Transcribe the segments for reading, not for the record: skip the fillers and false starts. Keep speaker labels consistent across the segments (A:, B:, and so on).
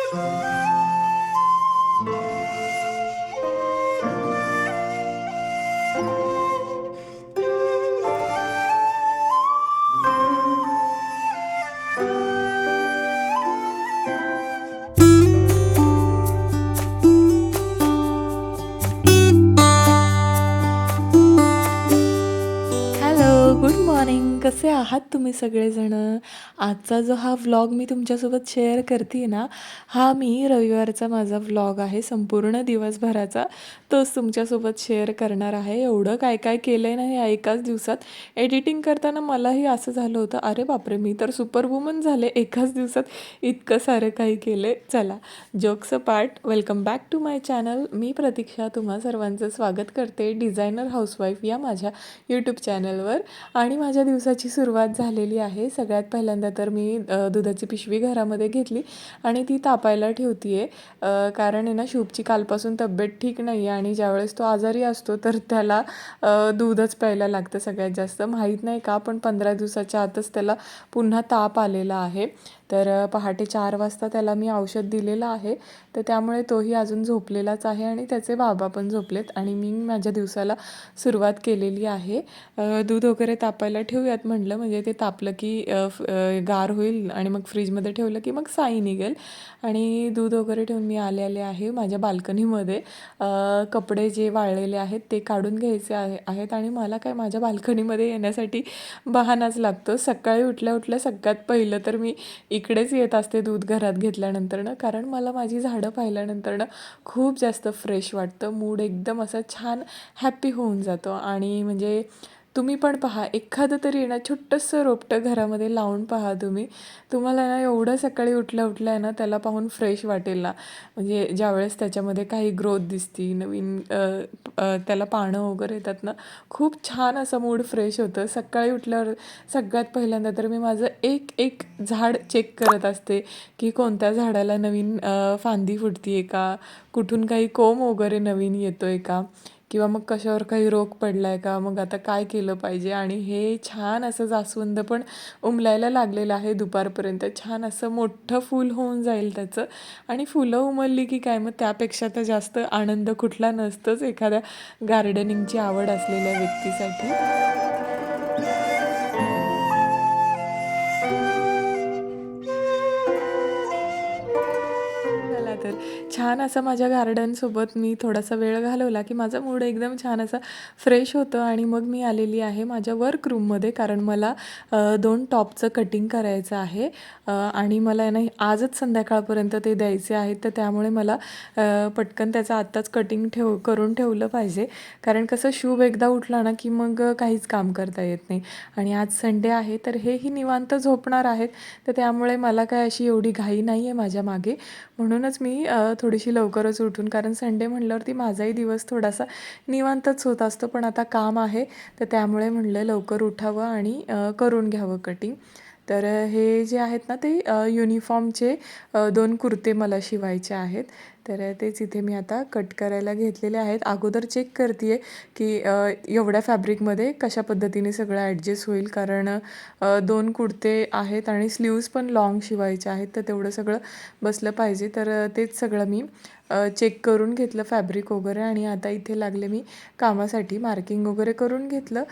A: Hello, good morning. कसे आहात तुम्ही सगळेजणं? आजचा जो हा व्लॉग मी तुमच्यासोबत शेअर करते ना, हा मी रविवारचा माझा व्लॉग आहे. संपूर्ण दिवसभराचा तोच तुमच्यासोबत शेअर करणार आहे. एवढं काय काय केलं आहे ना या एकाच दिवसात. एडिटिंग करताना मलाही असं झालं होतं, अरे बापरे! मी तर सुपरवुमन झाले. एकाच दिवसात इतकं सारं काही केलं. चला, jokes apart, welcome back to my channel. मी प्रतीक्षा तुम्हा सर्वांचं स्वागत करते डिझायनर हाऊसवाईफ या माझ्या यूट्यूब चॅनलवर. आणि माझ्या दिवसाची सुरुवात झालेली आहे. सगळ्यात पहिल्यांदा तर मी दुधाची पिशवी घरामध्ये घेतली आणि ती तापायला ठेवते आहे. कारण आहे ना, शुभची कालपासून तब्येत ठीक नाही आहे आणि ज्यावेळेस तो आजारी असतो तर त्याला दूधच प्यायला लागतं सगळ्यात जास्त. माहीत नाही का, पण 15 दिवसाच्या आतच त्याला पुन्हा ताप आलेला आहे. तर पहाटे 4 वाजता त्याला मी औषध दिलेलं आहे. तर त्यामुळे तोही अजून झोपलेलाच आहे आणि त्याचे बाबा पण झोपलेत आणि मी माझ्या दिवसाला सुरुवात केलेली आहे. दूध वगैरे तापायला ठेवूयात म्हटलं, म्हणजे ते तापलं की गार होईल आणि मग फ्रीजमध्ये ठेवलं की मग साई निघेल. आणि दूध वगैरे ठेवून मी आले आहे माझ्या बाल्कनीमध्ये. कपडे जे वाळलेले आहेत ते काढून घ्यायचे आहेत आणि मला काय माझ्या बाल्कनीमध्ये येण्यासाठी बहाणाच लागतो. सकाळी उठल्या सगळ्यात पहिलं तर मी इकडेच येत असते दूध घरात घेतल्यानंतरनं, कारण मला माझी झाडं पाहिल्यानंतरनं खूप जास्त फ्रेश वाटतं. मूड एकदम असं छान हॅपी होऊन जातो. आणि म्हणजे तुम्ही पण पहा, एखादं तरी ना छोटंसं रोपटं घरामध्ये लावून पहा तुम्ही. तुम्हाला ना एवढं सकाळी उठल्या आहे ना त्याला पाहून फ्रेश वाटेल ना. म्हणजे ज्यावेळेस त्याच्यामध्ये काही ग्रोथ दिसती, नवीन त्याला पानं वगैरे येतात ना, खूप छान असं मूड फ्रेश होतं. सकाळी उठल्यावर सगळ्यात पहिल्यांदा तर मी माझं एक एक झाड चेक करत असते की कोणत्या झाडाला नवीन फांदी फुटते आहे का, कुठून काही कोंब वगैरे नवीन येतो आहे का, किंवा मग कशावर काही रोग पडला आहे का, मग आता काय केलं पाहिजे. आणि हे छान असं जास्वंद पण उमलायला लागलेलं आहे दुपारपर्यंत. छान असं मोठं फूल होऊन जाईल त्याचं. आणि फुलं उमलली की काय, मग त्यापेक्षा तर जास्त आनंद कुठला नसतंच एखाद्या गार्डनिंगची आवड असलेल्या व्यक्तीसाठी. चला तर, छान असा माझ्या गार्डनसोबत मी थोडासा वेळ घालवला की माझा मूड एकदम छान असा फ्रेश होतं. आणि मग मी आलेली आहे माझ्या वर्क रूममध्ये, कारण मला 2 टॉपचं कटिंग करायचं आहे. आणि मला आहे ना आजच संध्याकाळपर्यंत ते द्यायचे आहेत. तर त्यामुळे मला पटकन त्याचं आत्ताच कटिंग करून ठेवलं पाहिजे. कारण कसं, शुभ एकदा उठला ना की मग काहीच काम करता येत नाही. आणि आज संडे आहे तर हेही निवांत झोपणार आहेत. तर त्यामुळे मला काय अशी एवढी घाई नाही आहे माझ्या मागे. म्हणूनच मी थोडीशी लवकरच उठून, कारण संडे म्हटल्यावरती माझाही दिवस थोडासा निवांतच होत असतो. पण आता काम आहे तर त्यामुळे म्हणलं लवकर उठावं आणि करून घ्यावं कटिंग. तर हे जे आहेत ना ते युनिफॉर्मचे 2 कुर्ते मला शिवायचे आहेत. तर तेच इथे मी आता कट करायला घेतलेले आहेत. अगोदर चेक करते आहे की एवढ्या फॅब्रिकमध्ये कशा पद्धतीने सगळं ॲडजस्ट होईल, कारण 2 कुर्ते आहेत आणि स्लीव्ज पण लाँग शिवायचे आहेत. तर तेवढं सगळं बसलं पाहिजे. तर तेच सगळं मी चेक करून घेतलं फॅब्रिक वगैरे. आणि आता इथे लागले मी कामासाठी. मार्किंग वगैरे करून घेतलं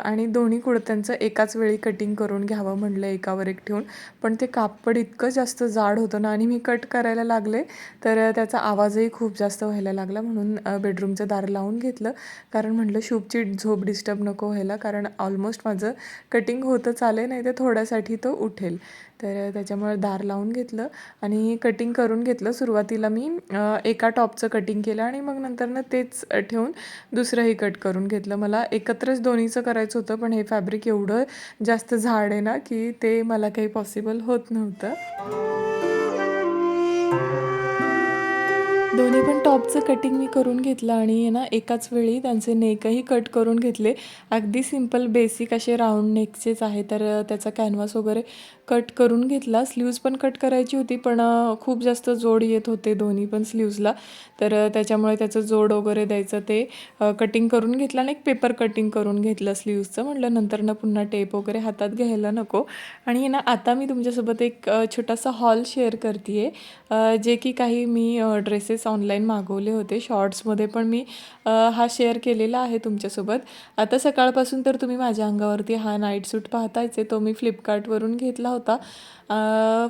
A: आणि दोन्ही कुर्त्यांचं एकाच वेळी कटिंग करून घ्यावं म्हटलं एकावर एक ठेवून. पण ते कापड इतकं जास्त जाड होतं ना, आणि मी कट करायला लागले तर त्याचा आवाजही खूप जास्त व्हायला लागला. म्हणून बेडरूमचं दार लावून घेतलं, कारण म्हटलं शुभची झोप डिस्टर्ब नको व्हायला, कारण ऑलमोस्ट माझं कटिंग होतंच आलं, नाही तर थोड्यासाठी तो उठेल. तर त्याच्यामुळे दार लावून घेतलं आणि कटिंग करून घेतलं. सुरुवातीला मी एका टॉपचं कटिंग केलं आणि मग नंतरनं तेच ठेवून दुसरंही कट करून घेतलं. मला एकत्रच दोन्हीचं करायचं होतं, पण हे फॅब्रिक एवढं जास्त जाड आहे ना की ते मला काही पॉसिबल होत नव्हतं. दोन्ही पण टॉपचं कटिंग मी करून घेतलं आणि ना एकाच वेळी त्यांचे नेकही कट करून घेतले. अगदी सिंपल बेसिक असे राऊंड नेकचेच आहे. तर त्याचा कॅनव्हास वगैरे कट करून घेतला. स्लीव्ज पण कट करायची होती, पण खूप जास्त जोड येत होते दोन्ही पण स्लीव्जला. तर त्याच्यामुळे त्याचं जोड वगैरे द्यायचं ते कटिंग करून घेतलं आणि एक पेपर कटिंग करून घेतलं स्लीव्जचं. म्हटलं नंतर पुन्हा टेप वगैरे हातात घ्यायला नको. आणि ना आता मी तुमच्यासोबत एक छोटासा हॉल शेअर करते आहे, जे की काही मी ड्रेसेस ऑनलाईन मागवले होते. शॉर्ट्समध्ये पण मी हा शेअर केलेला आहे तुमच्यासोबत. आता सकाळपासून तर तुम्ही माझ्या अंगावरती हा नाईट सूट पाहतायच आहे. तो मी फ्लिपकार्टवरून घेतला होता.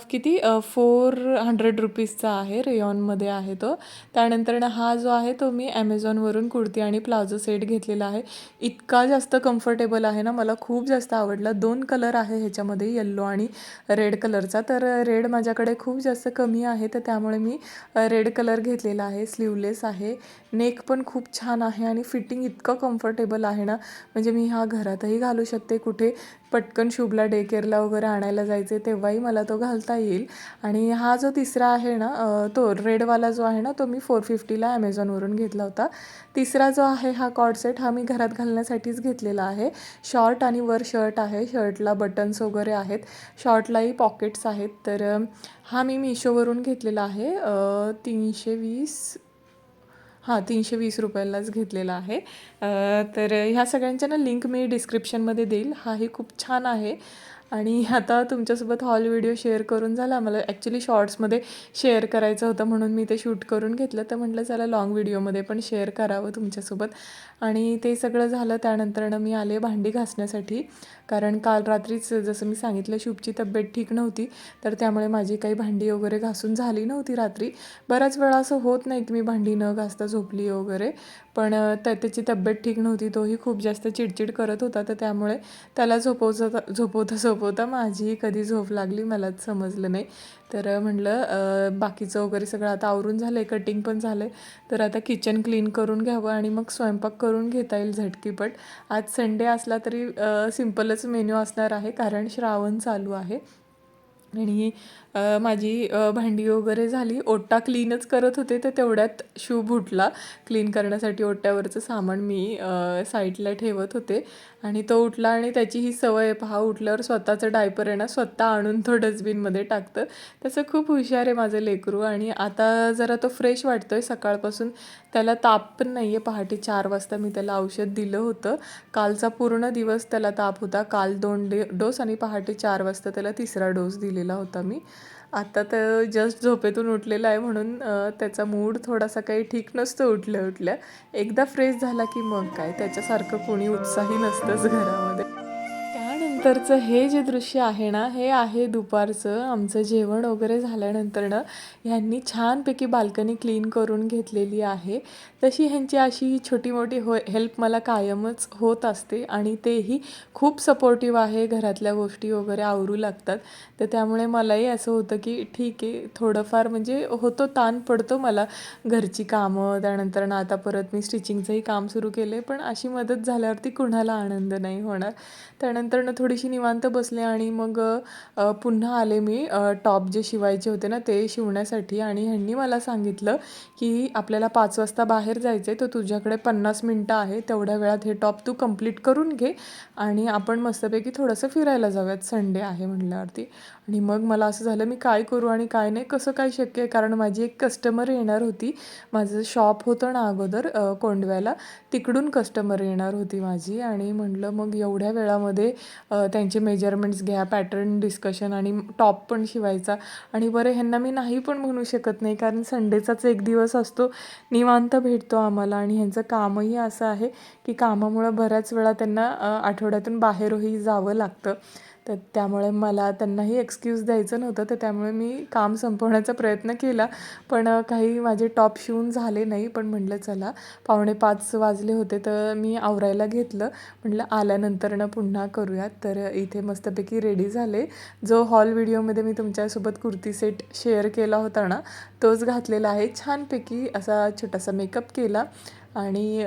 A: किती 400 रुपीजचा आहे, रेयॉनमध्ये आहे तो. त्यानंतर हा जो आहे तो मी ॲमेझॉनवरून कुर्ती आणि प्लाझो सेट घेतलेला आहे. इतका जास्त कम्फर्टेबल आहे ना, मला खूप जास्त आवडला. 2 कलर आहे ह्याच्यामध्ये, येल्लो आणि रेड कलरचा. तर रेड माझ्याकडे खूप जास्त कमी आहे, तर त्यामुळे मी रेड कलर घेतलेला आहे. स्लीवलेस आहे, नेक पण खूप छान आहे आणि फिटिंग इतकं कम्फर्टेबल आहे ना, म्हणजे मी हा घरातही घालू शकते. कुठे पटकन शुभला डे केअरला वगैरे आणायला जायचे तेव्हाही मला तो घालता येईल. आणि हा जो तिसरा आहे ना, तो रेडवाला जो आहे ना, तो मी 450ला ॲमेझॉनवरून घेतला होता. तिसरा जो आहे हा कॉर्ड सेट, हा मी घरात घालण्यासाठीच घेतलेला आहे. शॉर्ट आणि वर शर्ट आहे. शर्टला बटन्स वगैरे आहेत, शॉर्टलाही पॉकेट्स आहेत. तर हा मी मिशोवरून घेतलेला आहे. 320 रुपयालाच घेतलेला आहे. तर ह्या सगळ्यांच्या ना लिंक मी डिस्क्रिप्शनमध्ये देईल. हाही खूप छान आहे. आणि आता तुमच्यासोबत हॉल व्हिडिओ शेअर करून झाला. मला ॲक्च्युली शॉर्ट्समध्ये शेअर करायचं होतं म्हणून मी ते शूट करून घेतलं. तर म्हटलं चला लाँग व्हिडिओमध्ये पण शेअर करावं तुमच्यासोबत. आणि ते सगळं झालं. त्यानंतरनं मी आले भांडी घासण्यासाठी, कारण काल रात्रीच जसं मी सांगितलं शुभची तब्येत ठीक नव्हती. तर त्यामुळे माझी काही भांडी वगैरे घासून झाली नव्हती रात्री. बऱ्याच वेळा असं होत नाही की मी भांडी न घासता झोपली वगैरे, पण त्याची तब्येत ठीक नव्हती. तोही खूप जास्त चिडचिड करत होता. तर त्यामुळे त्याला झोपवता माझीही कधी झोप लागली मलाच समजलं नाही. तर म्हटलं बाकीचं वगैरे सगळं आता आवरून झालं आहे, कटिंग पण झालं आहे. तर आता किचन क्लीन करून घ्यावं आणि मग स्वयंपाक करून घेता येईल झटकीपट. आज संडे असला तरी सिम्पलच मेन्यू असणार आहे, कारण श्रावण चालू आहे. आणि माझी भांडी वगैरे झाली. ओटा क्लीनच करत होते, तर तेवढ्यात शुभ उठला. क्लीन करण्यासाठी ओट्यावरचं सामान मी साईडला ठेवत होते आणि तो उठला. आणि त्याची ही सवय आहे, पहा उठल्यावर स्वतःचं डायपर आहे ना स्वतः आणून तो डस्टबिनमध्ये टाकतं. तसं खूप हुशार आहे माझं लेकरू. आणि आता जरा तो फ्रेश वाटतो आहे. सकाळपासून त्याला ताप पण नाही आहे. पहाटे 4 वाजता मी त्याला औषध दिलं होतं. कालचा पूर्ण दिवस त्याला ताप होता. काल 2 डोस आणि पहाटे 4 वाजता त्याला 3रा डोस दिलेला होता मी. आता तर जस्ट झोपेतून उठलेला आहे, म्हणून त्याचा मूड थोडासा काही ठीक नसतो उठल्या उठल्या. एकदा फ्रेश झाला की मग काय, त्याच्यासारखं कोणी उत्साही नसतंच घरामध्ये. त्यानंतरचं हे जे दृश्य आहे ना, हे आहे दुपारचं. आमचं जेवण वगैरे झाल्यानंतरनं ह्यांनी छानपैकी बाल्कनी क्लीन करून घेतलेली आहे. तशी ह्यांची अशी छोटी मोठी हेल्प मला कायमच होत असते आणि तेही खूप सपोर्टिव्ह आहे. घरातल्या गोष्टी वगैरे आवरू लागतात. तर त्यामुळे मलाही असं होतं की ठीक आहे, थोडंफार म्हणजे होतो, ताण पडतो मला घरची कामं. त्यानंतरनं आता परत मी स्टिचिंगचंही काम सुरू केलं आहे, पण अशी मदत झाल्यावरती कुणाला आनंद नाही होणार. त्यानंतरनं थोडीशी निवांत बसले आणि मग पुन्हा आले मी टॉप जे शिवायचे होते ना ते शिवण्यासाठी. आणि ह्यांनी मला सांगितलं की आपल्याला 5 वाजता बाहेर जायचं आहे, तर तुझ्याकडे 50 मिनटं आहे, तेवढ्या वेळात हे टॉप तू कंप्लीट करून घे आणि आपण मस्तपैकी थोडंसं फिरायला जाऊयात, संडे आहे म्हटल्यावरती. आणि मग मला असं झालं मी काय करू आणि काय नाही, कसं काय शक्य आहे, कारण माझी एक कस्टमर येणार होती. माझं शॉप होतं ना अगोदर कोंडव्याला, तिकडून कस्टमर येणार होती माझी. आणि म्हटलं मग एवढ्या वेळामध्ये त्यांचे मेजरमेंट्स घ्या, पॅटर्न डिस्कशन आणि टॉप पण शिवायचा. आणि बरं ह्यांना मी नाही पण म्हणू शकत नाही, कारण संडेचाच एक दिवस असतो, निवांत भेटतो आम्हाला. आणि ह्यांचं कामही असं आहे की कामामुळं बऱ्याच वेळा त्यांना आठवड्यातून बाहेरही जावं लागतं. तर त्यामुळे मला त्यांनाही एक्सक्यूज द्यायचं नव्हतं. तर त्यामुळे मी काम संपवण्याचा प्रयत्न केला, पण काही माझे टॉप शिवून झाले नाही. पण म्हटलं चला, 4:45 वाजले होते, तर मी आवरायला घेतलं. म्हटलं आल्यानंतरनं पुन्हा करूयात. तर इथे मस्तपैकी रेडी झाले. जो हॉल व्हिडिओमध्ये मी तुमच्यासोबत कुर्ती सेट शेअर केला होता ना, तोच घातलेला आहे. छानपैकी असा छोटासा मेकअप केला आणि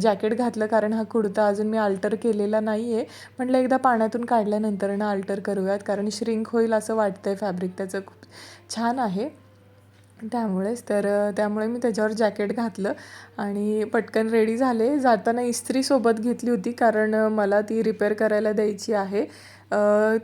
A: जॅकेट घातलं, कारण हा कुर्ता अजून मी अल्टर केलेला नाही आहे. म्हटलं एकदा पाण्यातून काढल्यानंतर अल्टर करूयात, कारण श्रिंक होईल असं वाटतं आहे. फॅब्रिक त्याचं खूप छान आहे त्यामुळेच. तर त्यामुळे मी त्याच्यावर जॅकेट घातलं आणि पटकन रेडी झाले. जाताना इस्त्री सोबत घेतली होती, कारण मला ती रिपेअर करायला द्यायची आहे.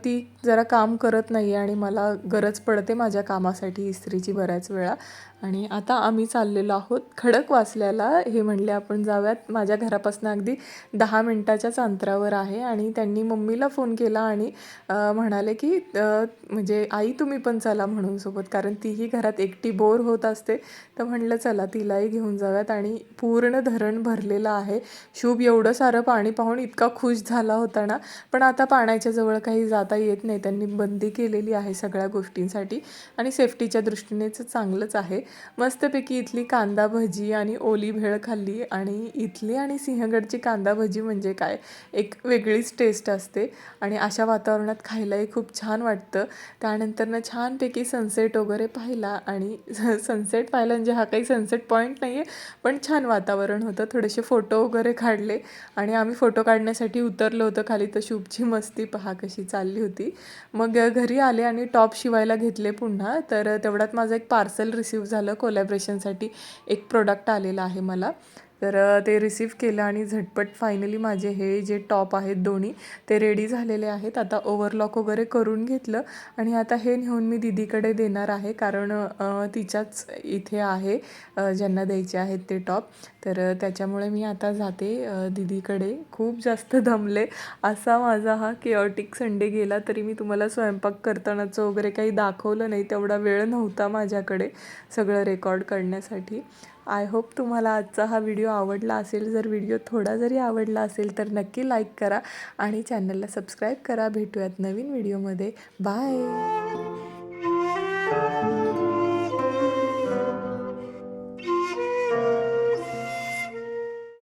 A: ती जरा काम करत नाही आहे आणि मला गरज पडते माझ्या कामासाठी इस्त्रीची बऱ्याच वेळा. आणि आता आम्ही चाललेलो आहोत खडकवासल्याला. हे म्हणले आपण जाऊयात. माझ्या घरापासून अगदी 10 मिनिटाच्याच अंतरावर आहे आणि त्यांनी मम्मीला फोन केला आणि म्हणाले की म्हणजे आई तुम्ही पण चला म्हणून सोबत, कारण तीही घरात एकटी बोर होत असते. तर म्हणलं चला तिलाही घेऊन जाऊयात. आणि पूर्ण धरण भरलेलं आहे. शुभ एवढं सारं पाणी पाहून इतका खुश झाला होता ना. पण आता पाण्याच्या जवळ काही जाता येत नाही, त्यांनी बंदी केलेली आहे सगळ्या गोष्टींसाठी आणि सेफ्टीच्या दृष्टीनेच चांगलंच आहे. मस्तपैकी इथली कांदा भजी आणि ओली भेळ खाल्ली. आणि इथली आणि सिंहगडची कांदा भजी म्हणजे काय, एक वेगळीच टेस्ट असते आणि अशा वातावरणात खायलाही खूप छान वाटतं. त्यानंतरनं छानपैकी सनसेट वगैरे पाहिला. आणि सनसेट पाहिला म्हणजे हा काही सनसेट पॉईंट नाही आहे, पण छान वातावरण होतं. थोडेसे फोटो वगैरे काढले आणि आम्ही फोटो काढण्यासाठी उतरलो होतो खाली. तर शुभची मस्ती पहा कशी चालली होती. मग घरी आले आणि टॉप शिवायला घेतले पुन्हा. तर तेवढ्यात माझं एक पार्सल रिसीव झालं. कोलॅबरेशनसाठी एक प्रोडक्ट आलेलं आहे मला. तर ते रिसीव केलं आणि झटपट फायनली माझे हे जे टॉप आहेत दोन्ही ते रेडी झालेले आहेत. आता ओव्हरलॉक वगैरे करून घेतलं आणि आता हे नेऊन मी दीदीकडे देणार आहे, कारण तिच्याच इथे आहे ज्यांना द्यायचे आहेत ते टॉप. तर त्याच्यामुळे मी आता जाते दीदीकडे. खूप जास्त दमले. असा माझा हा केऑटिक संडे गेला. तरी मी तुम्हाला स्वयंपाक करतानाचं वगैरे काही दाखवलं नाही, तेवढा वेळ नव्हता माझ्याकडे सगळं रेकॉर्ड करण्यासाठी. आय होप तुम्हाला आजचा हा व्हिडिओ आवडला असेल. जर व्हिडिओ थोडा जरी आवडला असेल तर नक्की लाईक करा आणि चॅनलला सबस्क्राईब करा. भेटूयात नवीन व्हिडिओमध्ये. बाय.